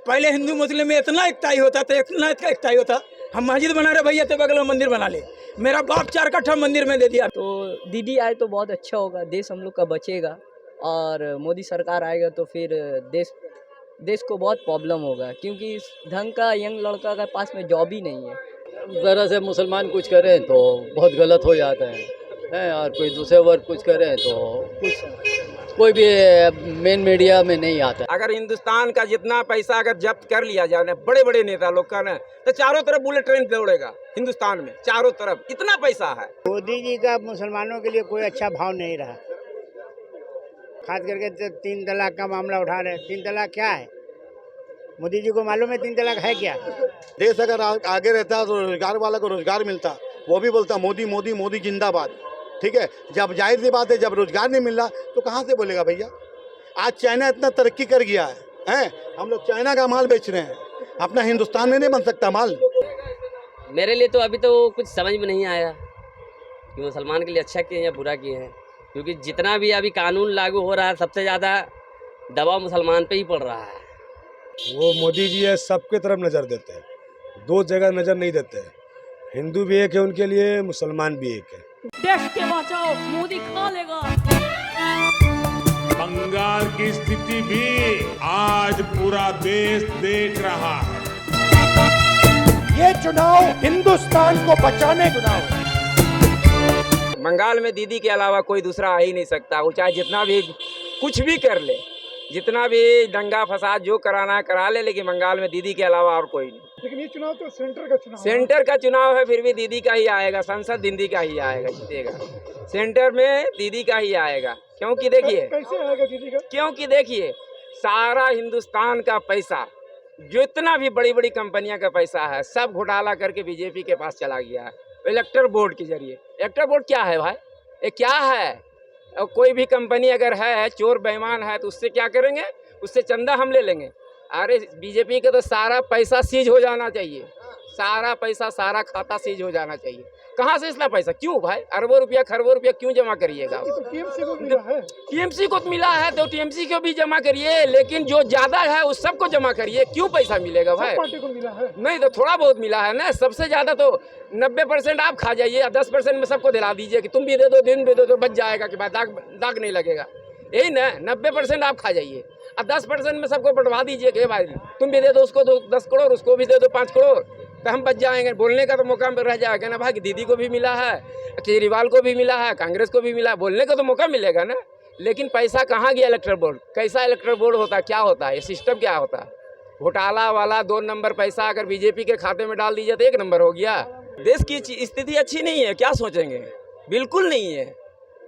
पहले हिंदू मुस्लिम में इतना एकताई होता था, इतना एकताई होता। हम मस्जिद बना रहे भैया, तो बगल में मंदिर बना ले। मेरा बाप 4 कट्ठा मंदिर में दे दिया। तो दीदी आए तो बहुत अच्छा होगा, देश हम लोग का बचेगा। और मोदी सरकार आएगा तो फिर देश को बहुत प्रॉब्लम होगा, क्योंकि इस ढंग का यंग लड़का के पास में जॉब ही नहीं है। उस तरह से मुसलमान कुछ करें तो बहुत गलत हो जाता है और कोई दूसरे वर्ग कुछ करें तो कोई भी मेन मीडिया में नहीं आता। अगर हिंदुस्तान का जितना पैसा अगर जब्त कर लिया जाए, बड़े बड़े नेता लोग का ना, तो चारों तरफ बुलेट ट्रेन दौड़ेगा हिंदुस्तान में, चारों तरफ इतना पैसा है। मोदी जी का मुसलमानों के लिए कोई अच्छा भाव नहीं रहा, खास करके 3 तलाक का मामला उठा रहे। 3 तलाक क्या है? मोदी जी को मालूम है 3 तलाक है क्या? देश अगर आगे रहता तो रोजगार वाला को रोजगार मिलता, वो भी बोलता मोदी मोदी मोदी जिंदाबाद। ठीक है, जब जाहिर सी बात है जब रोजगार नहीं मिल रहा तो कहाँ से बोलेगा भैया। आज चाइना इतना तरक्की कर गया है, हम लोग चाइना का माल बेच रहे हैं, अपना हिंदुस्तान में नहीं बन सकता माल। मेरे लिए तो अभी तो कुछ समझ में नहीं आया कि मुसलमान के लिए अच्छा किए या बुरा किए हैं, क्योंकि जितना भी अभी कानून लागू हो रहा है सबसे ज़्यादा दबाव मुसलमान पे ही पड़ रहा है। वो मोदी जी है सबके तरफ नज़र देते हैं, 2 जगह नज़र नहीं देते हैं। हिंदू भी एक है उनके लिए, मुसलमान भी एक है। देश के बचाओ, मोदी खा लेगा। बंगाल की स्थिति भी आज पूरा देश देख रहा है। ये चुनाव हिंदुस्तान को बचाने चुनाव है। बंगाल में दीदी के अलावा कोई दूसरा आ ही नहीं सकता। वो चाहे जितना भी कुछ भी कर ले, जितना भी दंगा फसाद जो कराना है करा ले, लेकिन बंगाल में दीदी के अलावा और कोई नहीं। लेकिन ये चुनाव तो सेंटर का चुनाव है। सेंटर का चुनाव है, फिर भी दीदी का ही आएगा, संसद दीदी का ही आएगा, जीतेगा। सेंटर में दीदी का ही आएगा, क्योंकि देखिए कैसे आएगा दीदी का? क्योंकि देखिए सारा हिंदुस्तान का पैसा, जितना भी बड़ी बड़ी कंपनियां का पैसा है, सब घोटाला करके बीजेपी के पास चला गया है इलेक्टर बोर्ड के जरिए। इलेक्टर बोर्ड क्या है भाई? ये क्या है? और कोई भी कंपनी अगर है चोर बेईमान है तो उससे क्या करेंगे? उससे चंदा हम ले लेंगे। अरे बीजेपी का तो सारा पैसा सीज हो जाना चाहिए, सारा पैसा सारा खाता सीज हो जाना चाहिए। कहाँ से इसका पैसा? क्यों भाई? अरबों रुपया खरबों रुपया क्यों जमा करिएगा? टीएमसी को मिला है। टीएमसी को मिला है तो टीएमसी को भी जमा करिए, लेकिन जो ज्यादा है उस सबको जमा करिए। क्यों पैसा मिलेगा भाई? पार्टी को मिला है। नहीं तो थोड़ा बहुत मिला है ना। सबसे ज्यादा तो 90% आप खा जाइए, 10% में सबको दिला दीजिए कि तुम भी दे दो, दिन भी दे दो, बच जाएगा कि दाग नहीं लगेगा। यही ना, 90% आप खा जाइए और 10% में सबको बंटवा दीजिए कि भाई तुम भी दे दो, उसको दो 10 करोड़, उसको भी दे दो 5 करोड़, तो हम बच जाएंगे। बोलने का तो मौका रह जाएगा ना भाई कि दीदी को भी मिला है, केजरीवाल को भी मिला है, कांग्रेस को भी मिला है, बोलने का तो मौका मिलेगा ना। लेकिन पैसा कहाँ गया? इलेक्टोरल बोर्ड कैसा इलेक्टोरल बोर्ड होता है? क्या होता है ये सिस्टम? क्या होता है? घोटाला वाला 2 नंबर पैसा अगर बीजेपी के खाते में डाल दीजिए तो 1 नंबर हो गया। देश की स्थिति अच्छी नहीं है, क्या सोचेंगे? बिल्कुल नहीं है।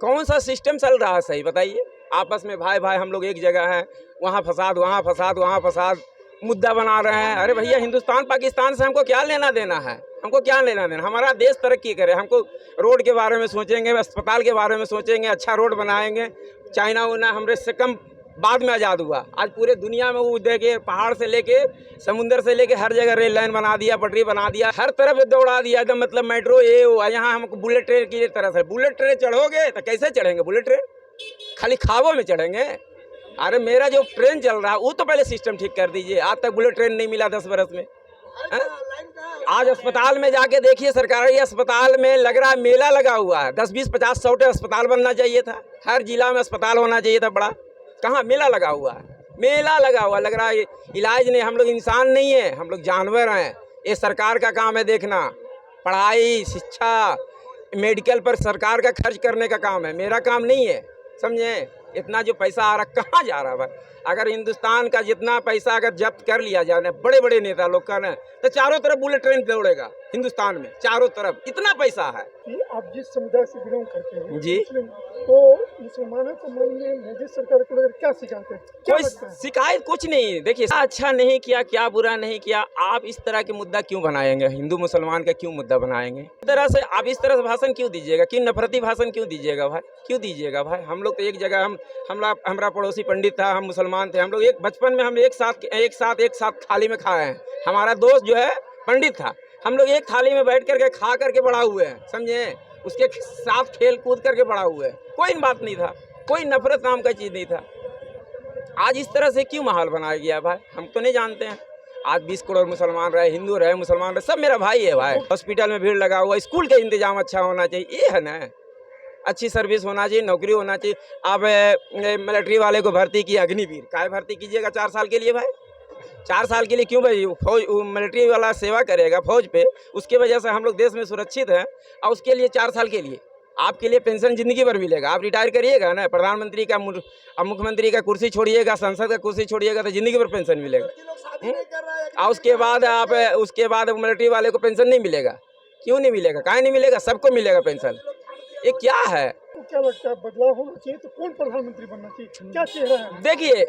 कौन सा सिस्टम चल रहा है सही बताइए? आपस में भाई भाई हम लोग एक जगह हैं, वहाँ फसाद वहाँ फसाद वहाँ फसाद, मुद्दा बना रहे हैं। अरे भैया हिंदुस्तान पाकिस्तान से हमको क्या लेना देना है? हमको क्या लेना देना? हमारा देश तरक्की करे, हमको रोड के बारे में सोचेंगे, अस्पताल के बारे में सोचेंगे, अच्छा रोड बनाएंगे। चाइना उना हमरे से कम बाद में आज़ाद हुआ, आज पूरे दुनिया में वो देखे पहाड़ से लेके समुंदर से लेके हर जगह रेल लाइन बना दिया, पटरी बना दिया, हर तरफ दौड़ा दिया एकदम। मतलब मेट्रो ये हुआ, यहाँ हमको बुलेट ट्रेन की तरह से। बुलेट ट्रेन चढ़ोगे तो कैसे चढ़ेंगे बुलेट ट्रेन? खाली ख्वाबों में चढ़ेंगे? अरे मेरा जो ट्रेन चल रहा है वो तो पहले सिस्टम ठीक कर दीजिए। आज तक बुलेट ट्रेन नहीं मिला 10 बरस में। आज अस्पताल में जाके देखिए, सरकारी अस्पताल में लग रहा है मेला लगा हुआ है। 10, 20, 50, 100 अस्पताल बनना चाहिए था, हर जिला में अस्पताल होना चाहिए था बड़ा। कहाँ मेला लगा हुआ है? मेला लगा हुआ लग रहा है। इलाज नहीं, हम लोग इंसान नहीं है, हम लोग जानवर हैं। ये सरकार का काम है देखना, पढ़ाई शिक्षा मेडिकल पर सरकार का खर्च करने का काम है, मेरा काम नहीं है, समझे? इतना जो पैसा आ रहा कहाँ जा रहा है भाई? अगर हिंदुस्तान का जितना पैसा अगर जब्त कर लिया जाए, बड़े बड़े नेता लोग का ना, तो चारों तरफ बुलेट ट्रेन दौड़ेगा हिंदुस्तान में, चारों तरफ इतना पैसा है। आप जिस समुदाय से बिलोंग करते हैं जी, तो मुसलमानों को मन में मोदी सरकार को क्या सिखाते हैं? कोई शिकायत कुछ नहीं। देखिए अच्छा नहीं किया, क्या बुरा नहीं किया, आप इस तरह के मुद्दा क्यों बनाएंगे? हिंदू मुसलमान का क्यों मुद्दा बनाएंगे? इस तरह से आप इस तरह से भाषण क्यों दीजिएगा? क्यों नफरती भाषण क्यों दीजिएगा भाई? क्यों दीजिएगा भाई? हम लोग तो एक जगह, हमारा पड़ोसी पंडित था, हम मुसलमान थे, हम लोग एक बचपन में हम एक साथ थाली में खाए हैं। हमारा दोस्त जो है पंडित था, हम लोग एक थाली में बैठ करके खा करके बड़ा हुए हैं, समझे? उसके साथ खेल कूद करके बड़ा हुए हैं, कोई बात नहीं था, कोई नफरत नाम का चीज़ नहीं था। आज इस तरह से क्यों माहौल बनाया गया भाई? हम तो नहीं जानते हैं। आज 20 करोड़ मुसलमान रहे, हिंदू रहे, मुसलमान रहे, सब मेरा भाई है भाई। हॉस्पिटल में भीड़ लगा हुआ, स्कूल का इंतजाम अच्छा होना चाहिए, ये है ना। अच्छी सर्विस होना चाहिए, नौकरी होना चाहिए। आप मिलिट्री वाले को भर्ती किया, अग्निवीर काहे भर्ती कीजिएगा 4 साल के लिए भाई? 4 साल के लिए क्यों भाई? फौज मिलिट्री वाला सेवा करेगा फौज पे, उसके वजह से हम लोग देश में सुरक्षित हैं। और उसके लिए 4 साल के लिए आपके लिए पेंशन जिंदगी भर मिलेगा। आप रिटायर करिएगा ना, प्रधानमंत्री का अब मुख्यमंत्री का कुर्सी छोड़िएगा, संसद का कुर्सी छोड़िएगा, तो जिंदगी भर पेंशन मिलेगा। और उसके बाद मिलिट्री वाले को पेंशन नहीं मिलेगा। क्यों नहीं मिलेगा? काहे नहीं मिलेगा? सबको मिलेगा पेंशन। ये क्या है? तो क्या लगता है बदलाव होना चाहिए तो कौन प्रधानमंत्री बनना चाहिए? क्या चेहरा है? देखिए,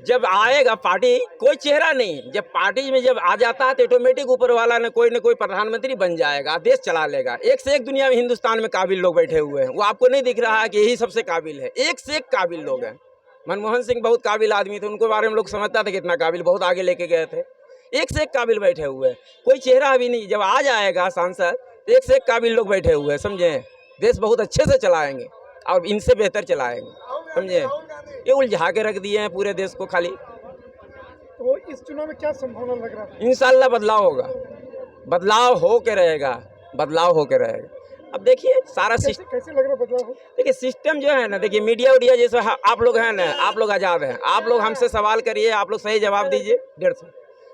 जब आएगा पार्टी, कोई चेहरा नहीं, जब पार्टी में जब आ जाता है तो ऑटोमेटिक ऊपर वाला न कोई प्रधानमंत्री बन जाएगा, देश चला लेगा। एक से एक दुनिया में हिंदुस्तान में काबिल लोग बैठे हुए हैं। वो आपको नहीं दिख रहा है कि यही सबसे काबिल है? एक से एक काबिल लोग हैं। मनमोहन सिंह बहुत काबिल आदमी थे, उनको बारे में लोग समझता था कितना काबिल, बहुत आगे लेके गए थे। एक से एक काबिल बैठे हुए हैं, कोई चेहरा अभी नहीं। जब आ जाएगा सांसद तो एक से एक काबिल लोग बैठे हुए हैं, समझे? देश बहुत अच्छे से चलाएंगे और इनसे बेहतर चलाएंगे, समझे? ये उलझा के रख दिए हैं पूरे देश को खाली। तो इस चुनाव में क्या संभावना लग रहा है? इंशाल्लाह बदलाव होगा, बदलाव हो के रहेगा, बदलाव हो के रहेगा। अब देखिए सारा सिस्टम कैसे लग रहा है बदलाव? देखिए सिस्टम जो है ना, देखिए मीडिया उडिया जैसे आप लोग हैं ना, आप लोग आज़ाद हैं, आप लोग हमसे सवाल करिए, आप लोग सही जवाब दीजिए, 150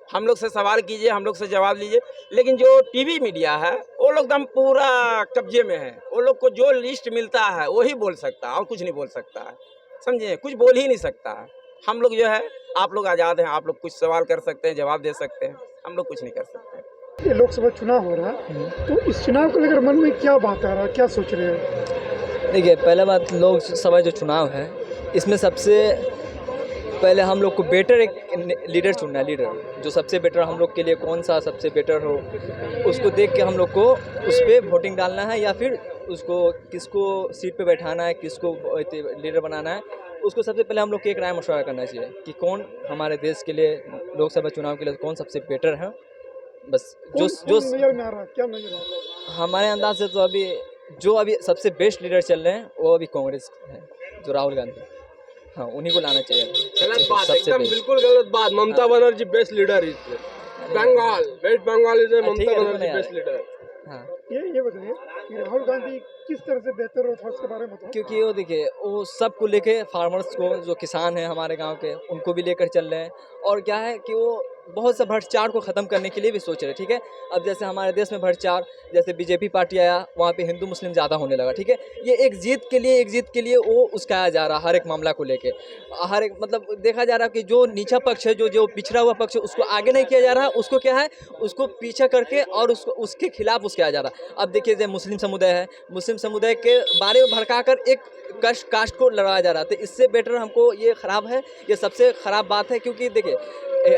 हम लोग से सवाल कीजिए, हम लोग से जवाब लीजिए। लेकिन जो टीवी मीडिया है वो लोग एकदम पूरा कब्जे में है। वो लोग को जो लिस्ट मिलता है वही बोल सकता है और कुछ नहीं बोल सकता है, समझे? कुछ बोल ही नहीं सकता है। हम लोग जो है, आप लोग आज़ाद हैं, आप लोग कुछ सवाल कर सकते हैं, जवाब दे सकते हैं, हम लोग कुछ नहीं कर सकते। ये लोकसभा चुनाव हो रहा है, तो इस चुनाव को लेकर मन में क्या बात आ रहा है, क्या सोच रहे हैं? देखिए, पहला बात, लोकसभा जो चुनाव है इसमें सबसे पहले हम लोग को बेटर एक लीडर चुनना है। लीडर जो सबसे बेटर हम लोग के लिए कौन सा सबसे बेटर हो, उसको देख के हम लोग को उस पर वोटिंग डालना है, या फिर उसको किसको सीट पे बैठाना है, किसको लीडर बनाना है, उसको सबसे पहले हम लोग को एक राय मशवरा करना चाहिए कि कौन हमारे देश के लिए लोकसभा चुनाव के लिए कौन सबसे बेटर है। बस जो नजर में आ रहा है, क्या नजर आ रहा है? हमारे अंदाज से तो अभी सबसे बेस्ट लीडर चल रहे हैं वो अभी कांग्रेस है, जो राहुल गांधी। हाँ, उन्हीं को लाना चाहिए। गलत बात, एकदम बिल्कुल गलत बात। Mamata Banerjee best leader is Bengal, West Bengal is Mamata Banerjee best leader. हाँ, ये बताइए कि राहुल गांधी किस तरह से बेहतर हो, उसके बारे में बताओ। क्योंकि वो देखिए, वो सबको लेके, फार्मर्स को, जो किसान हैं हमारे गांव के, उनको भी लेकर चल रहे हैं। और क्या है कि वो बहुत सा भ्रष्टाचार को ख़त्म करने के लिए भी सोच रहे हैं, ठीक है? अब जैसे हमारे देश में भ्रष्टाचार, जैसे बीजेपी पार्टी आया, वहाँ पे हिंदू मुस्लिम ज़्यादा होने लगा, ठीक है? ये एक जीत के लिए वो उसका जा रहा हर एक मामला को लेके। हर एक मतलब देखा जा रहा है कि जो नीचा पक्ष है, जो पिछड़ा हुआ पक्ष है, उसको आगे नहीं किया जा रहा है, उसको क्या है, उसको पीछे करके और उसके खिलाफ उसके आ जा रहा है। अब देखिए, जैसे मुस्लिम समुदाय है, मुस्लिम समुदाय के बारे में भड़काकर एक कास्ट को लड़ाया जा रहा है। तो इससे बेटर हमको ये ख़राब है, ये सबसे ख़राब बात है। क्योंकि देखिए,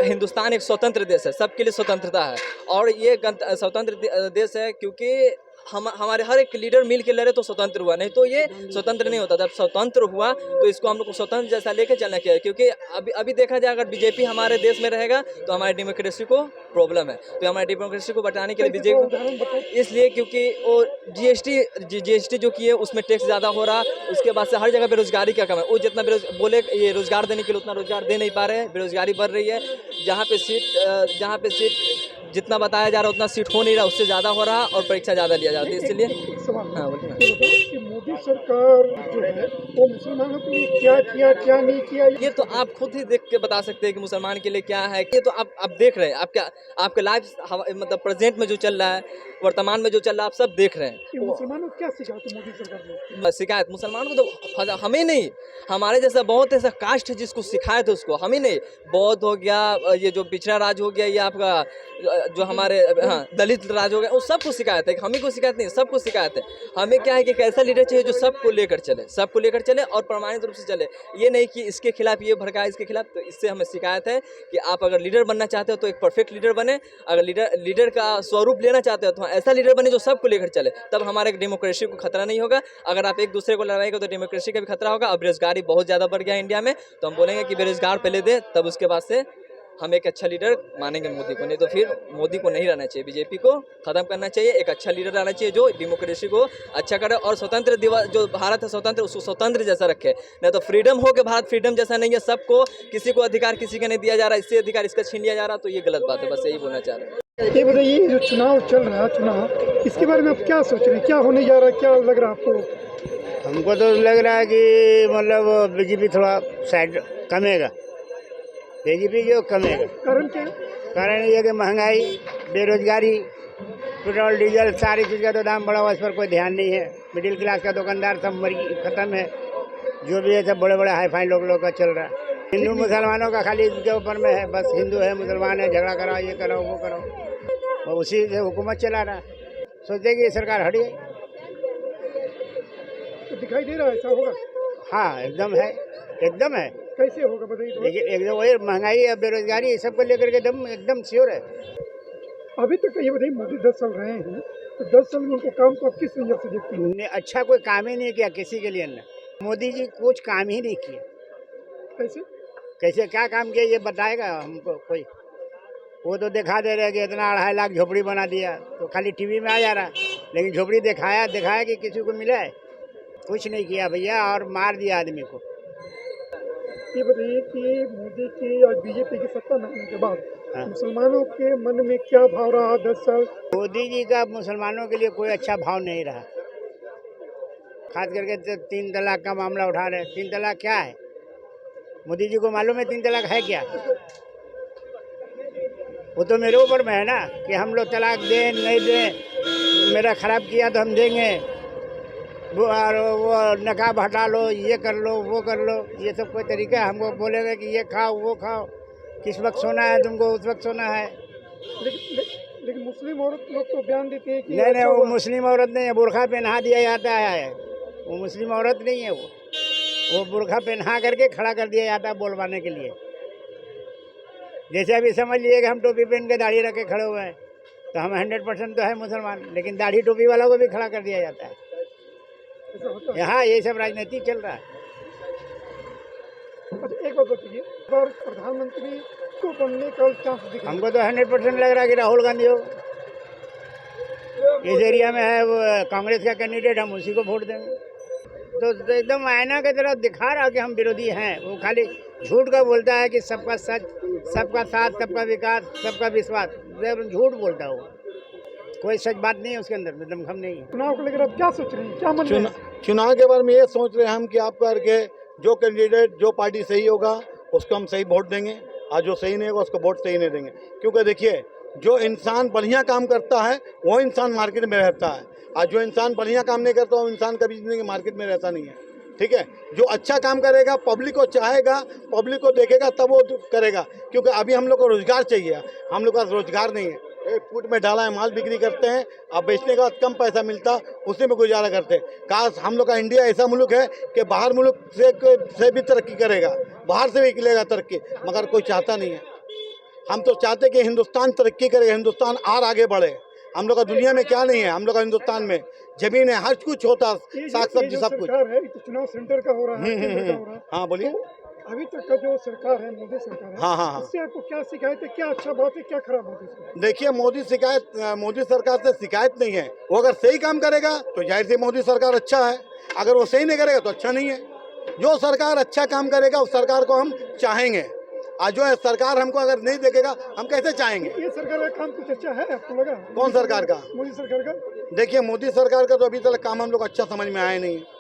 हिंदुस्तान एक स्वतंत्र देश है, सबके लिए स्वतंत्रता है, और ये स्वतंत्र देश है क्योंकि हमारे हर एक लीडर मिल के लड़े तो स्वतंत्र हुआ, नहीं तो ये स्वतंत्र नहीं होता। जब स्वतंत्र हुआ तो इसको हम लोग को स्वतंत्र जैसा लेके चलना चाहिए। क्योंकि अभी देखा जाए, अगर बीजेपी हमारे देश में रहेगा तो हमारी डेमोक्रेसी को प्रॉब्लम है। तो हमारी डेमोक्रेसी को बचाने के लिए बीजेपी, इसलिए क्योंकि वो जीएसटी जो किए उसमें टैक्स ज़्यादा हो रहा, उसके बाद से हर जगह बेरोजगारी का कम है। वो जितना बोले ये रोजगार देने के लिए उतना रोजगार दे नहीं पा रहे हैं, बेरोजगारी बढ़ रही है। जहाँ पे सीट जितना बताया जा रहा है उतना सीट हो नहीं रहा, उससे ज़्यादा हो रहा, और परीक्षा ज़्यादा लिया जाती है। इसलिए हाँ, बोलिए कि मोदी सरकार जो है वो मुसलमानों के लिए क्या किया, क्या नहीं किया, ये तो आप खुद ही देख के बता सकते हैं कि मुसलमान के लिए क्या है। ये तो आप देख रहे हैं, आपके लाइव मतलब प्रेजेंट में जो चल रहा है, वर्तमान में जो चल रहा है, आप सब देख रहे हैं। मुसलमानों को क्या शिकायत मोदी सरकार ने? शिकायत मुसलमानों को तो हमें नहीं, हमारे जैसा बहुत ऐसा कास्ट है जिसको शिकायत है, उसको हमें नहीं। बौद्ध हो गया, ये जो पिछड़ा राज हो गया, ये आपका जो हमारे दलित राज हो गया, वो सबको शिकायत है। हमें को शिकायत नहीं, सबको शिकायत है। हमें क्या है कि एक ऐसा लीडर चाहिए जो सबको लेकर चले और प्रमाणित रूप से चले। ये नहीं कि इसके खिलाफ ये भड़काए, इसके खिलाफ। तो इससे हमें शिकायत है कि आप अगर लीडर बनना चाहते हो तो एक परफेक्ट लीडर बने। अगर लीडर का स्वरूप लेना चाहते हो तो ऐसा लीडर बने जो सबको लेकर चले, तब हमारे डेमोक्रेसी को खतरा नहीं होगा। अगर आप एक दूसरे को लड़ाएंगे तो डेमोक्रेसी का भी खतरा होगा। अब बेरोजगारी बहुत ज़्यादा बढ़ गया इंडिया में, तो हम बोलेंगे कि बेरोजगार पहले दे, तब उसके बाद से हम एक अच्छा लीडर मानेंगे मोदी को, नहीं तो फिर मोदी को नहीं रहना चाहिए, बीजेपी को ख़त्म करना चाहिए। एक अच्छा लीडर आना चाहिए जो डेमोक्रेसी को अच्छा करे और स्वतंत्र दिवस जो भारत है स्वतंत्र, उसको स्वतंत्र जैसा रखे। नहीं तो फ्रीडम हो के भारत फ्रीडम जैसा नहीं है, सबको किसी को अधिकार किसी का नहीं दिया जा रहा, इससे अधिकार इसका छीन लिया जा रहा, तो ये गलत बात है। बस यही बोलना चाह रहे हैं। ये बताइए, जो चुनाव चल रहा है, चुनाव, इसके बारे में आप क्या सोच रहे हैं? क्या होने जा रहा है? क्या लग रहा है आपको? हमको तो लग रहा है कि मतलब बीजेपी थोड़ा साइड कमेगा, बीजेपी जो कमेगा। कारण क्या है? कारण ये है कि महंगाई, बेरोजगारी, पेट्रोल डीजल सारी चीज़ का तो दाम बढ़ा हुआ, इस पर कोई ध्यान नहीं है। मिडिल क्लास का दुकानदार सब ख़त्म है, जो भी है सब बड़े बड़े हाई फाई लोग का चल रहा है। हिंदू मुसलमानों का खाली इनके ऊपर में है, बस हिंदू है मुसलमान है, झगड़ा कराओ, ये कराओ वो कराओ, और उसी से हुकूमत चला रहा है। सोचते कि ये सरकार हट गई। तो दिखाई दे रहा है ऐसा होगा? हाँ एकदम है, एकदम है। कैसे होगा बताइए? देखिए एकदम वही महंगाई है, बेरोजगारी, ये सब को लेकर के एकदम श्योर है। अभी तक ये बताइए, मोदी 10 साल रहे हैं, तो 10 साल में उनको काम को आप किस नजर से देखते हैं? ने अच्छा कोई काम ही नहीं किया किसी के लिए। मोदी जी कुछ काम ही नहीं किया। कैसे कैसे क्या काम किया ये बताएगा हमको कोई? वो तो दिखा दे रहे कि इतना 2.5 लाख झोपड़ी बना दिया, तो खाली टीवी में आ जा रहा, लेकिन झोपड़ी दिखाया कि किसी को मिला है? कुछ नहीं किया भैया, और मार दिया आदमी को। ये बताइए कि मोदी की और बीजेपी की सत्ता में आने के बाद मुसलमानों के मन में क्या भाव रहा 10 साल? मोदी जी का मुसलमानों के लिए कोई अच्छा भाव नहीं रहा। खास करके 3 तलाक का मामला उठा रहे। 3 तलाक क्या है? मोदी जी को मालूम है 3 तलाक है क्या? वो तो मेरे ऊपर में है ना कि हम लोग तलाक दें नहीं दें, मेरा ख़राब किया तो हम देंगे, वो नकाब हटा लो, ये कर लो वो कर लो, ये सब कोई तरीका है? हमको बोलेगा कि ये खाओ वो खाओ, किस वक्त सोना है तुमको उस वक्त सोना है। लेकिन मुस्लिम औरत लोग तो बयान देते हैं कि नहीं, वो मुस्लिम औरत नहीं है, बुरखा पहना दिया जाता है। वो मुस्लिम औरत नहीं है, वो बुरखा पहना करके खड़ा कर दिया जाता है बोलवाने के लिए। जैसे अभी समझ लिए कि हम टोपी पहन के दाढ़ी रख के खड़े हुए हैं, तो हम 100% तो है मुसलमान, लेकिन दाढ़ी टोपी वालों को भी खड़ा कर दिया जाता है। यहाँ ये सब राजनीति चल रहा है। अच्छा, एक बात बताइए, और प्रधानमंत्री को बनने का चांस दिख रहा है? हमको तो 100% लग रहा है कि राहुल गांधी हो। इस एरिया में है वो कांग्रेस का कैंडिडेट, हम उसी को वोट देंगे। तो एकदम आईना की तरफ दिखा रहा कि हम विरोधी हैं। वो खाली झूठ का बोलता है कि सबका सच, सबका साथ, सबका विकास, सबका विश्वास, झूठ बोलता है वो। कोई सच बात नहीं है उसके अंदर, दमखम नहीं है। चुनाव को लेकर आप क्या सोच रहे हैं? क्या मन में? चुनाव के बारे में ये सोच रहे हैं हम कि आप करके जो कैंडिडेट जो पार्टी सही होगा उसको हम सही वोट देंगे, और जो सही नहीं होगा उसको वोट सही नहीं देंगे। क्योंकि देखिए, जो इंसान बढ़िया काम करता है वो इंसान मार्केट में रहता है, और जो इंसान बढ़िया काम नहीं करता वो इंसान कभी जिंदगी मार्केट में रहता नहीं है। ठीक है, जो अच्छा काम करेगा, पब्लिक को चाहेगा, पब्लिक को देखेगा, तब वो करेगा। क्योंकि अभी हम लोग को रोजगार चाहिए, हम लोग का रोजगार नहीं है। एक फुट में डाला है माल बिक्री करते हैं, अब बेचने का कम पैसा मिलता, उसी में गुजारा करते हैं। काश हम लोग का इंडिया ऐसा मुल्क है कि बाहर मुल्क से भी तरक्की करेगा, बाहर से भी निकलेगा तरक्की, मगर कोई चाहता नहीं है। हम तो चाहते कि हिंदुस्तान तरक्की करे, हिंदुस्तान और आगे बढ़े। हम लोग का दुनिया में क्या नहीं है, हम लोग का हिंदुस्तान में ज़मीन है, हर कुछ होता, साग सब्जी सब कुछ। चुनाव सेंटर का हो रहा है। हाँ बोलिए। अभी तक का जो सरकार है, मोदी सरकार है, हाँ, उससे आपको क्या शिकायत है? क्या अच्छा बात है, क्या खराब बात है? देखिए, मोदी सरकार से शिकायत नहीं है। वो अगर सही काम करेगा तो जाहिर सी मोदी सरकार अच्छा है, अगर वो सही नहीं करेगा तो अच्छा नहीं है। जो सरकार अच्छा काम करेगा उस सरकार को हम चाहेंगे, और जो है सरकार हमको अगर नहीं देखेगा हम कैसे चाहेंगे? ये सरकार का काम कुछ अच्छा है आपको लगा? कौन सरकार का? मोदी सरकार का। देखिए, मोदी सरकार का तो अभी तक काम हम लोग अच्छा समझ में आया नहीं है।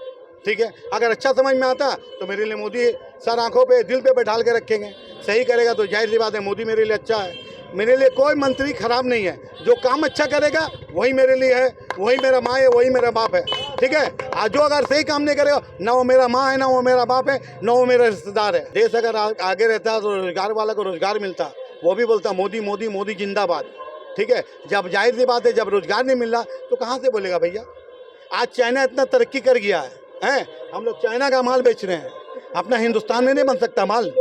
ठीक है, अगर अच्छा समझ में आता तो मेरे लिए मोदी सर आंखों पे दिल पे बैठाल के रखेंगे। सही करेगा तो जाहिर सी बात है मोदी मेरे लिए अच्छा है। मेरे लिए कोई मंत्री खराब नहीं है, जो काम अच्छा करेगा वही मेरे लिए है, वही मेरा माँ है, वही मेरा बाप है। ठीक है, आज जो अगर सही काम नहीं करेगा, ना वो मेरा माँ है, ना वो मेरा बाप है, ना वो मेरा रिश्तेदार है। देश अगर आगे रहता तो रोजगार वाला को रोजगार मिलता, वो भी बोलता मोदी मोदी मोदी जिंदाबाद। ठीक है, जब जाहिर सी बात है जब रोजगार नहीं मिल रहा तो कहाँ से बोलेगा भैया? आज चाइना इतना तरक्की कर गया है, हम लोग चाइना का माल बेच रहे हैं, अपना हिंदुस्तान में नहीं बन सकता माल?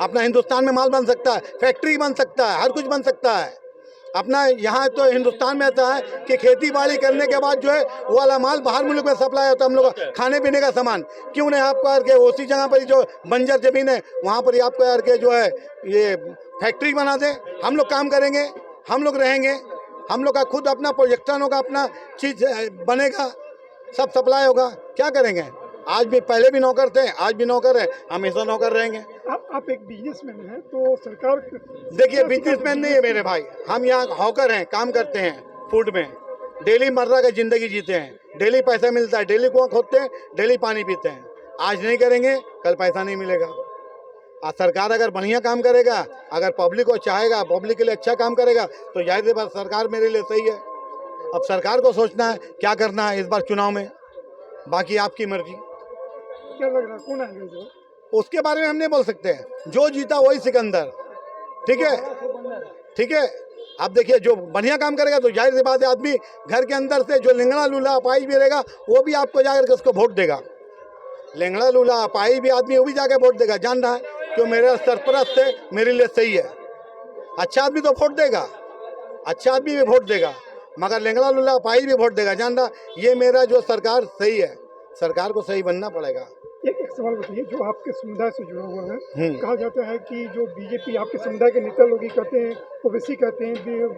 अपना हिंदुस्तान में माल बन सकता है, फैक्ट्री बन सकता है, हर कुछ बन सकता है। अपना यहाँ तो हिंदुस्तान में ऐसा है कि खेती बाड़ी करने के बाद जो है वो वाला माल बाहर मुल्क में सप्लाई होता है। हम लोग खाने पीने का सामान क्यों नहीं आपको यार के उसी जगह पर जो बंजर जमीन है वहाँ पर ही आपको यार के जो है ये फैक्ट्री बना दे, हम लोग काम करेंगे, हम लोग रहेंगे, हम लोग का खुद अपना प्रोजेक्शन होगा, अपना चीज़ बनेगा, सब सप्लाई होगा, क्या करेंगे? आज भी, पहले भी नौकर थे, आज भी नौकर है, हमेशा नौकर रहेंगे। आप एक बिजनेसमैन हैं तो सरकार देखिए, बिजनेसमैन नहीं है मेरे भाई, हम यहाँ हॉकर हैं, काम करते हैं फूड में, डेली मर्रा का ज़िंदगी जीते हैं, डेली पैसा मिलता है, डेली कुआं खोदते हैं, डेली पानी पीते हैं। आज नहीं करेंगे, कल पैसा नहीं मिलेगा। आज सरकार अगर बढ़िया काम करेगा, अगर पब्लिक को चाहेगा, पब्लिक के लिए अच्छा काम करेगा, तो जाहिर सी बात सरकार मेरे लिए सही है। अब सरकार को सोचना है क्या करना है इस बार चुनाव में, बाकी आपकी मर्जी। क्या लग रहा है कौन आएगा इस बार? उसके बारे में हम नहीं बोल सकते हैं, जो जीता वही सिकंदर, ठीक है, ठीक है। आप देखिए, जो बढ़िया काम करेगा तो जाहिर सी बात है, आदमी घर के अंदर से जो लिंगड़ा लूला अपाहिज भी रहेगा वो भी आपको जाकर के उसको वोट देगा। लिंगड़ा लूला अपाहिज भी आदमी वो भी जाकर वोट देगा, जान रहा है क्यों मेरा सरपरस्त है, मेरे लिए सही है। अच्छा आदमी तो वोट देगा, अच्छा आदमी भी वोट देगा, मगर लिंगड़ा लूला अपाहिज भी वोट देगा, जान रहा ये मेरा जो सरकार सही है, सरकार को सही बनना पड़ेगा। एक सवाल बताइए, जो आपके समुदाय से जुड़ा हुआ है, कहा जाता है कि जो बीजेपी आपके समुदाय के नेता लोग ही कहते हैं, ओवैसी कहते हैं,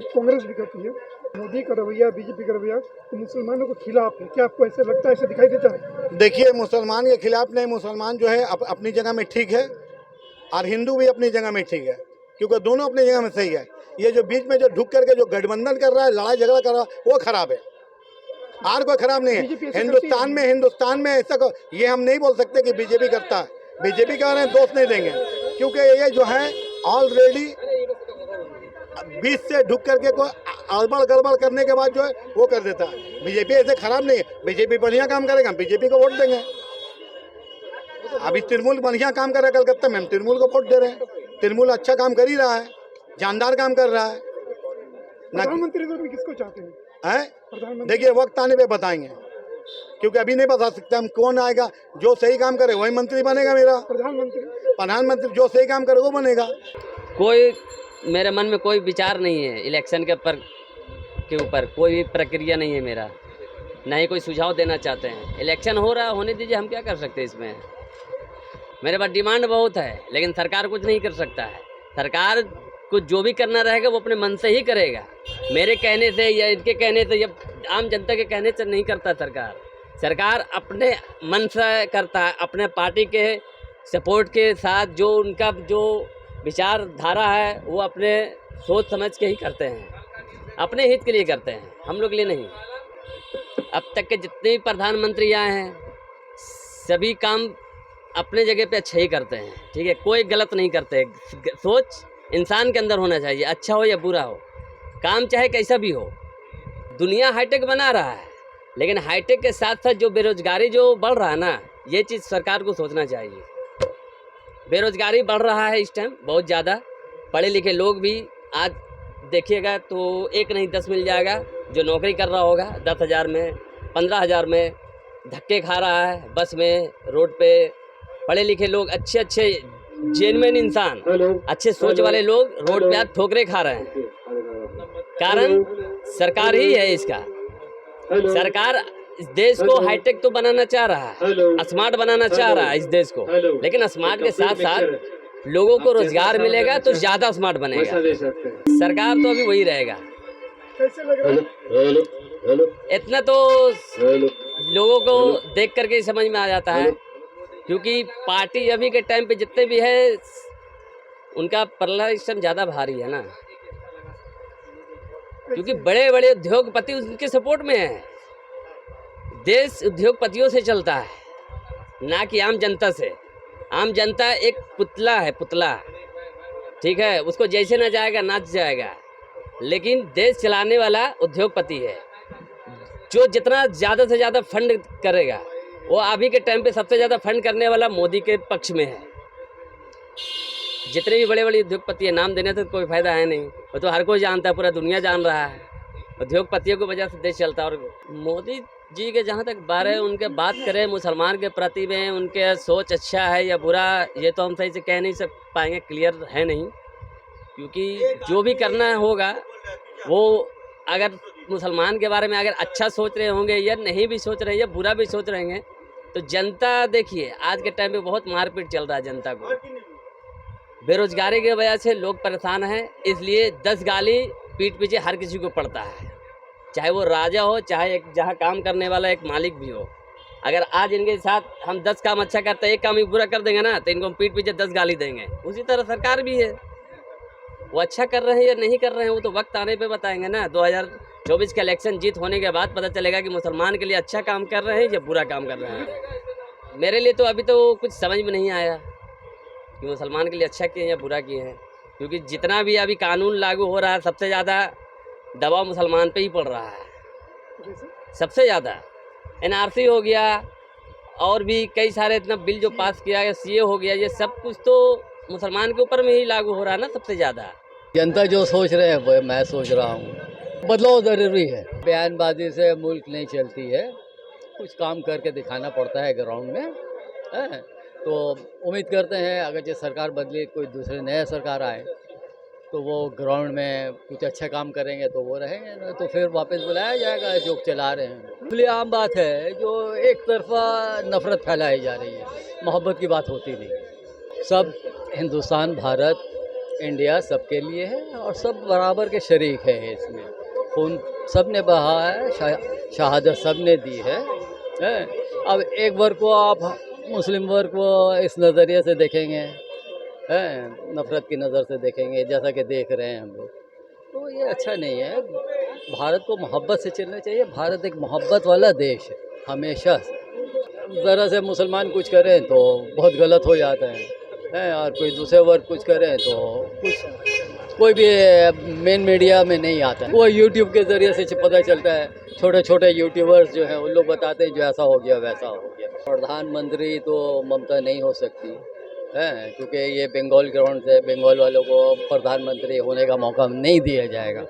कांग्रेस भी कहती है, मोदी का रवैया, बीजेपी का रवैया तो मुसलमानों के खिलाफ है। क्या आपको ऐसा लगता है, ऐसा दिखाई देता है? देखिए, मुसलमान के खिलाफ नहीं, मुसलमान जो है अपनी जगह में ठीक है, और हिंदू भी अपनी जगह में ठीक है, क्योंकि दोनों अपनी जगह में सही है। ये जो बीच में जो ढुक करके जो गठबंधन कर रहा है, लड़ाई झगड़ा कर रहा है, वो खराब है, और कोई खराब नहीं है। हिंदुस्तान में ऐसा ये हम नहीं बोल सकते कि बीजेपी करता है, बीजेपी का दोष नहीं देंगे, क्योंकि ये जो है ऑलरेडी बीच से ढुक करके कोई अड़बड़ गड़बड़ करने के बाद जो है वो कर देता है। बीजेपी ऐसे खराब नहीं है, बीजेपी बढ़िया काम करेगा, बीजेपी को वोट देंगे। अभी तृणमूल बढ़िया काम कर रहा है कलकत्ता में, हम तृणमूल को वोट दे रहे हैं। तृणमूल अच्छा काम कर ही रहा है, जानदार काम कर रहा है। प्रधानमंत्री में किसको चाहते हैं? देखिए, वक्त आने पे बताएंगे, क्योंकि अभी नहीं बता सकते हम कौन आएगा। जो सही काम करे वही मंत्री बनेगा मेरा। प्रधानमंत्री जो सही काम करे वो बनेगा। कोई मेरे मन में कोई विचार नहीं है इलेक्शन के ऊपर कोई भी प्रक्रिया नहीं है मेरा, ना ही कोई सुझाव देना चाहते हैं। इलेक्शन हो रहा, होने दीजिए, हम क्या कर सकते हैं इसमें। मेरे पास डिमांड बहुत है, लेकिन सरकार कुछ नहीं कर सकता है। सरकार कुछ जो भी करना रहेगा वो अपने मन से ही करेगा, मेरे कहने से या इनके कहने से या आम जनता के कहने से नहीं करता। सरकार अपने मन से करता है, अपने पार्टी के सपोर्ट के साथ, जो उनका जो विचारधारा है वो अपने सोच समझ के ही करते हैं, अपने हित के लिए करते हैं, हम लोग के लिए नहीं। अब तक के जितने भी प्रधानमंत्री आए हैं सभी काम अपने जगह पे अच्छा ही करते हैं, ठीक है, कोई गलत नहीं करते। सोच इंसान के अंदर होना चाहिए, अच्छा हो या बुरा हो, काम चाहे कैसा भी हो। दुनिया हाईटेक बना रहा है, लेकिन हाईटेक के साथ साथ जो बेरोजगारी जो बढ़ रहा है ना, ये चीज़ सरकार को सोचना चाहिए। बेरोजगारी बढ़ रहा है इस टाइम बहुत ज़्यादा, पढ़े लिखे लोग भी आज देखिएगा तो एक नहीं 10 मिल जाएगा, जो नौकरी कर रहा होगा 10,000 में 15,000 में धक्के खा रहा है, बस में, रोड पे। पढ़े लिखे लोग, अच्छे जेन्युइन इंसान, अच्छे सोच वाले लोग रोड पे आज ठोकरे खा रहे हैं। कारण सरकार ही है इसका। सरकार इस देश को हाईटेक तो बनाना चाह रहा है, स्मार्ट बनाना चाह रहा है इस देश को, लेकिन स्मार्ट के साथ साथ लोगों को रोजगार मिलेगा तो ज़्यादा स्मार्ट बनेगा। सरकार तो अभी वही रहेगा। इतना तो लोगों को देख करके समझ में आ जाता है, क्योंकि पार्टी अभी के टाइम पे जितने भी है उनका पल्ला इस टाइम ज़्यादा भारी है ना, क्योंकि बड़े बड़े उद्योगपति उनके सपोर्ट में हैं। देश उद्योगपतियों से चलता है, ना कि आम जनता से। आम जनता एक पुतला है, पुतला, ठीक है, उसको जैसे ना जाएगा नाच जाएगा, लेकिन देश चलाने वाला उद्योगपति है, जो जितना ज़्यादा से ज़्यादा फंड करेगा। वो अभी के टाइम पे सबसे ज़्यादा फंड करने वाला मोदी के पक्ष में है। जितने भी बड़े बड़े उद्योगपति है, नाम देने से कोई फायदा है नहीं, वो तो हर कोई जानता है, पूरा दुनिया जान रहा है। उद्योगपतियों की वजह से देश चलता है। और मोदी जी के जहाँ तक बारे उनके बात करें मुसलमान के प्रति में, उनके सोच अच्छा है या बुरा, ये तो हम सही से कह नहीं पाएंगे, क्लियर है नहीं, क्योंकि जो भी करना होगा वो अगर मुसलमान के बारे में अगर अच्छा सोच रहे होंगे या नहीं भी सोच रहे हैं या बुरा भी सोच रहे हैं, तो जनता देखिए आज के टाइम पे बहुत मारपीट चल रहा है जनता को। बेरोजगारी की वजह से लोग परेशान हैं, इसलिए 10 गाली पीठ पीछे हर किसी को पड़ता है, चाहे वो राजा हो, चाहे एक जहाँ काम करने वाला एक मालिक भी हो। अगर आज इनके साथ हम 10 काम अच्छा करते हैं, एक काम ही बुरा कर देंगे ना, तो इनको हम पीठ पीछे 10 गाली देंगे। उसी तरह सरकार भी है, वो अच्छा कर रहे हैं या नहीं कर रहे हैं वो तो वक्त आने पे बताएंगे ना। 2024 का इलेक्शन जीत होने के बाद पता चलेगा कि मुसलमान के लिए अच्छा काम कर रहे हैं या बुरा काम कर रहे हैं। मेरे लिए तो अभी तो कुछ समझ में नहीं आया कि मुसलमान के लिए अच्छा किए हैं या बुरा किए हैं, क्योंकि जितना भी अभी कानून लागू हो रहा है सबसे ज़्यादा दबाव मुसलमान पे ही पड़ रहा है। सबसे ज़्यादा NRC हो गया और भी कई सारे इतना बिल जो पास किया गया, CA हो गया, ये सब कुछ तो मुसलमान के ऊपर में ही लागू हो रहा है ना सबसे ज़्यादा। जनता जो सोच रहे हैं वो मैं सोच रहा हूँ। बदलाव ज़रूरी है, बयानबाजी से मुल्क नहीं चलती है, कुछ काम करके दिखाना पड़ता है ग्राउंड में है। तो उम्मीद करते हैं अगर जो सरकार बदली, कोई दूसरे नया सरकार आए तो वो ग्राउंड में कुछ अच्छा काम करेंगे तो वो रहेंगे, ना तो फिर वापस बुलाया जाएगा जो चला रहे हैं। इसलिए आम बात है जो एक तरफा नफरत फैलाई जा रही है, मोहब्बत की बात होती नहीं। सब हिंदुस्तान, भारत, इंडिया सबके लिए है और सब बराबर के शरीक है इसमें। खून सब ने बहा है, शहादत सब ने दी है। अब एक वर्ग को आप मुस्लिम वर्ग को इस नज़रिए से देखेंगे, नफ़रत की नज़र से देखेंगे, जैसा कि देख रहे हैं हम लोग, तो ये अच्छा नहीं है। भारत को मोहब्बत से चलना चाहिए। भारत एक मोहब्बत वाला देश है हमेशा से। ज़रा से मुसलमान कुछ करें तो बहुत गलत हो जाता है और कोई दूसरे वर्ग कुछ करें तो कोई भी मेन मीडिया में नहीं आता है। वो यूट्यूब के ज़रिए से पता चलता है। छोटे छोटे यूट्यूबर्स जो हैं उन लोग बताते हैं जो ऐसा हो गया वैसा हो गया। प्रधानमंत्री तो ममता नहीं हो सकती है, क्योंकि ये बंगाल ग्राउंड से बंगाल वालों को प्रधानमंत्री होने का मौका नहीं दिया जाएगा।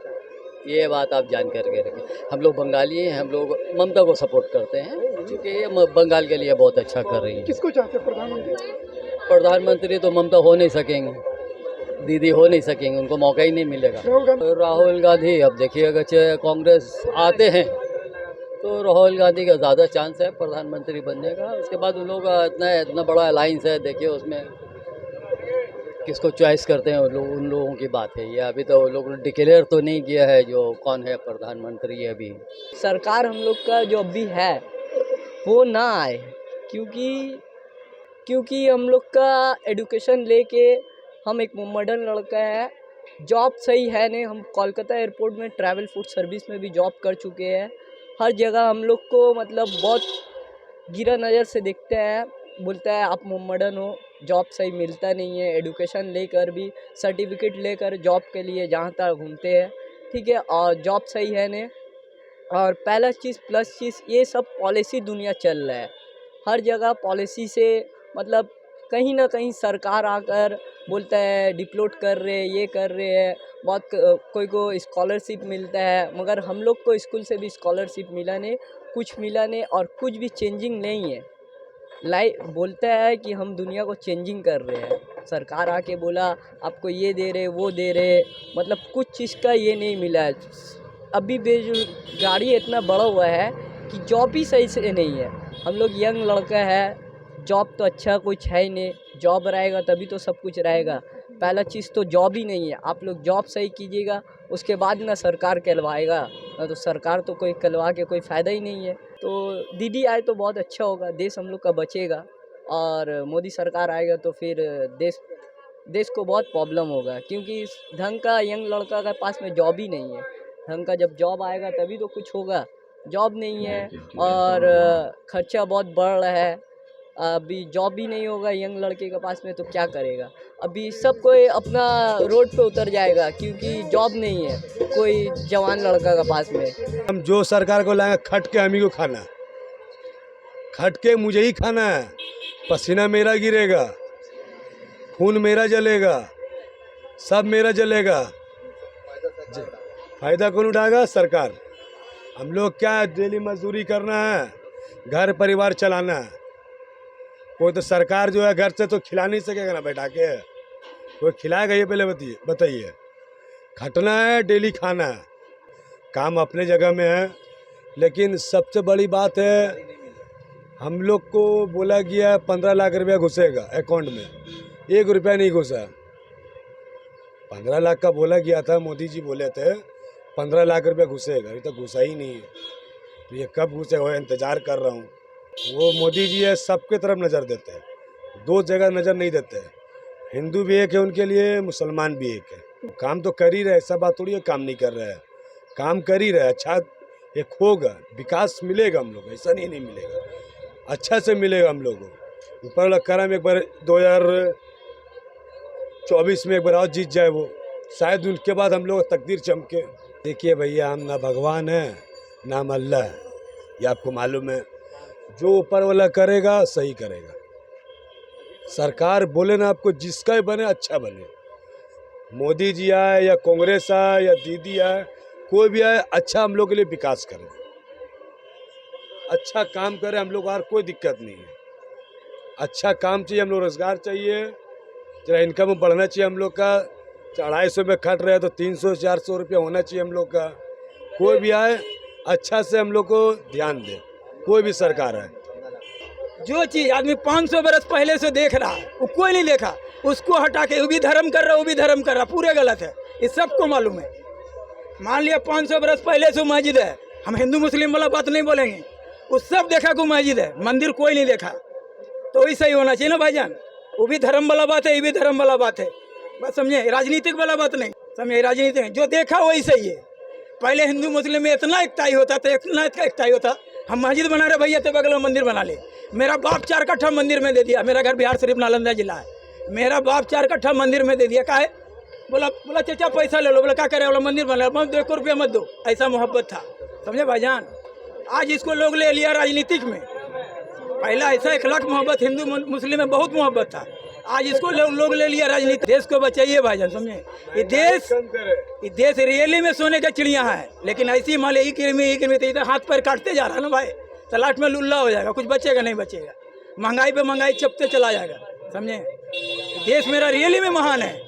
ये बात आप जान करके रखें। हम लोग बंगाली हैं, हम लोग ममता को सपोर्ट करते हैं क्योंकि ये बंगाल के लिए बहुत अच्छा कर रही है। किसको चाहते हैं प्रधानमंत्री? प्रधानमंत्री तो ममता हो नहीं सकेंगे, दीदी हो नहीं सकेंगे, उनको मौका ही नहीं मिलेगा। राहुल गांधी, अब देखिए अगर कांग्रेस आते हैं तो राहुल गांधी का ज़्यादा चांस है प्रधानमंत्री बनने का। उसके बाद उन लोगों का इतना बड़ा अलाइंस है, देखिए उसमें किसको चॉइस करते हैं उन लोगों की बात है। ये अभी तो लोगों ने डिक्लेयर तो नहीं किया है जो कौन है प्रधानमंत्री। अभी सरकार हम लोग का जो अभी है वो ना आए, क्योंकि हम लोग का एडुकेशन लेके हम एक मॉडर्न लड़का है, जॉब सही है नहीं। हम कोलकाता एयरपोर्ट में ट्रैवल फूड सर्विस में भी जॉब कर चुके हैं। हर जगह हम लोग को मतलब बहुत गिरा नज़र से देखते हैं, बोलता है आप मॉडर्न हो, जॉब सही मिलता नहीं है। एडुकेशन लेकर भी, सर्टिफिकेट लेकर जॉब के लिए जहाँ तक घूमते हैं, ठीक है, और जॉब सही है नहीं। और पहला चीज़ प्लस चीज़, ये सब पॉलिसी दुनिया चल रहा है, हर जगह पॉलिसी से मतलब कहीं ना कहीं सरकार आकर बोलता है डिप्लोट कर रहे, ये कर रहे हैं। बहुत कोई को स्कॉलरशिप मिलता है, मगर हम लोग को स्कूल से भी स्कॉलरशिप मिला नहीं, कुछ मिला नहीं और कुछ भी चेंजिंग नहीं है। बोलता है कि हम दुनिया को चेंजिंग कर रहे हैं। सरकार आके बोला आपको ये दे रहे वो दे रहे, मतलब कुछ चीज़ का ये नहीं मिला है। अभी बेरोजगारी इतना बढ़ा हुआ है कि जॉब ही सही से नहीं है। हम लोग यंग लड़का है, जॉब तो अच्छा कुछ है ही नहीं। जॉब रहेगा तभी तो सब कुछ रहेगा। पहला चीज़ तो जॉब ही नहीं है। आप लोग जॉब सही कीजिएगा, उसके बाद ना सरकार कहलवाएगा, ना तो सरकार तो कोई कहलवा के कोई फ़ायदा ही नहीं है। तो दीदी आए तो बहुत अच्छा होगा, देश हम लोग का बचेगा। और मोदी सरकार आएगा तो फिर देश को बहुत प्रॉब्लम होगा, क्योंकि ढंग का यंग लड़का के पास में जॉब ही नहीं है। ढंग का जब जॉब आएगा तभी तो कुछ होगा, जॉब नहीं है और ख़र्चा बहुत बढ़ रहा है। अभी जॉब भी नहीं होगा यंग लड़के के पास में तो क्या करेगा। अभी सब कोई अपना रोड पे उतर जाएगा क्योंकि जॉब नहीं है कोई जवान लड़का के पास में। हम जो सरकार को लाएंगे खट के हम ही को खाना, खट के मुझे ही खाना है। पसीना मेरा गिरेगा, खून मेरा जलेगा, सब मेरा जलेगा। फ़ायदा कौन उठाएगा? सरकार। हम लोग क्या डेली मजदूरी करना है, घर परिवार चलाना है। कोई तो सरकार जो है घर से तो खिला नहीं सकेगा ना बैठा के, कोई खिलाएगा? ये पहले बताइए। खटना है, डेली खाना है, काम अपने जगह में है। लेकिन सबसे बड़ी बात है, हम लोग को बोला गया 15 लाख रुपया घुसेगा अकाउंट में, 1 रुपया नहीं घुसा। 15 लाख का बोला गया था, मोदी जी बोले थे 15 लाख रुपया घुसेगा, अभी तक घुसा ही नहीं है। तो ये कब घुसेगा वो इंतज़ार कर रहा हूँ। वो मोदी जी है सबके तरफ नज़र देते हैं, दो जगह नज़र नहीं देते हैं। हिंदू भी एक है उनके लिए, मुसलमान भी एक है। काम तो कर ही रहे, ऐसा बात थोड़ी है काम नहीं कर रहे हैं, काम कर ही रहे। अच्छा एक होगा, विकास मिलेगा हम लोग, ऐसा नहीं मिलेगा, अच्छा से मिलेगा हम लोगों को। ऊपर वाला करम एक बार 2024 में एक बार और जीत जाए वो, शायद उनके बाद हम लोग तकदीर चमके। देखिए भैया, हम ना भगवान है ना हम अल्लाह है, ये आपको मालूम है। जो ऊपर वाला करेगा सही करेगा। सरकार बोले ना आपको, जिसका ही बने अच्छा बने, मोदी जी आए या कांग्रेस आए या दीदी आए, कोई भी आए, अच्छा हम लोग के लिए विकास करे, अच्छा काम करे, हम लोग और कोई दिक्कत नहीं है। अच्छा काम चाहिए, हम लोग रोजगार चाहिए, जरा इनकम बढ़ना चाहिए हम लोग का। 250 में खट रहे तो 300-400 रुपया होना चाहिए हम लोग का। कोई भी आए अच्छा से हम लोग को ध्यान दे, कोई भी सरकार है। जो चीज़ आदमी 500 बरस पहले से देख रहा है वो कोई नहीं देखा, उसको हटा के वो भी धर्म कर रहा, वो भी धर्म कर रहा, पूरे गलत है, ये सबको मालूम है। मान लिया 500 बरस पहले से मस्जिद है, हम हिंदू मुस्लिम वाला बात नहीं बोलेंगे, वो सब देखा को मस्जिद है, मंदिर कोई नहीं देखा, तो वही सही होना चाहिए ना भाईजान। वो भी धर्म वाला बात है, ये भी धर्म वाला बात है, बस समझे, राजनीतिक वाला बात नहीं समझे। राजनीतिक जो देखा वही सही है। पहले हिंदू मुस्लिम में इतना एकताई होता था, इतना एकताई होता, हम मस्जिद बना रहे भैया तो बगल में मंदिर बना ले। मेरा बाप 4 कट्ठा मंदिर में दे दिया, मेरा घर बिहार शरीफ नालंदा जिला है, मेरा बाप 4 कट्ठा मंदिर में दे दिया। का है बोला चाचा पैसा ले लो, बोला क्या करे, बोला मंदिर बना, मत दो, 1 रुपया मत दो, ऐसा मोहब्बत था समझे भाईजान। आज इसको लोग ले लिया राजनीतिक में, पहला ऐसा 1 लाख मोहब्बत हिंदू मुस्लिम में बहुत मोहब्बत था, आज इसको लोग ले लिया राजनीति। देश को बचाइए भाईजान समझे। ये देश रियली में सोने का चिड़िया है, लेकिन ऐसी मान ली इधर हाथ पैर काटते जा रहा है ना भाई, तलाश में लुल्ला हो जाएगा, कुछ बचेगा नहीं बचेगा, महंगाई पे महंगाई चपते चला जाएगा समझे। देश मेरा रियली में महान है।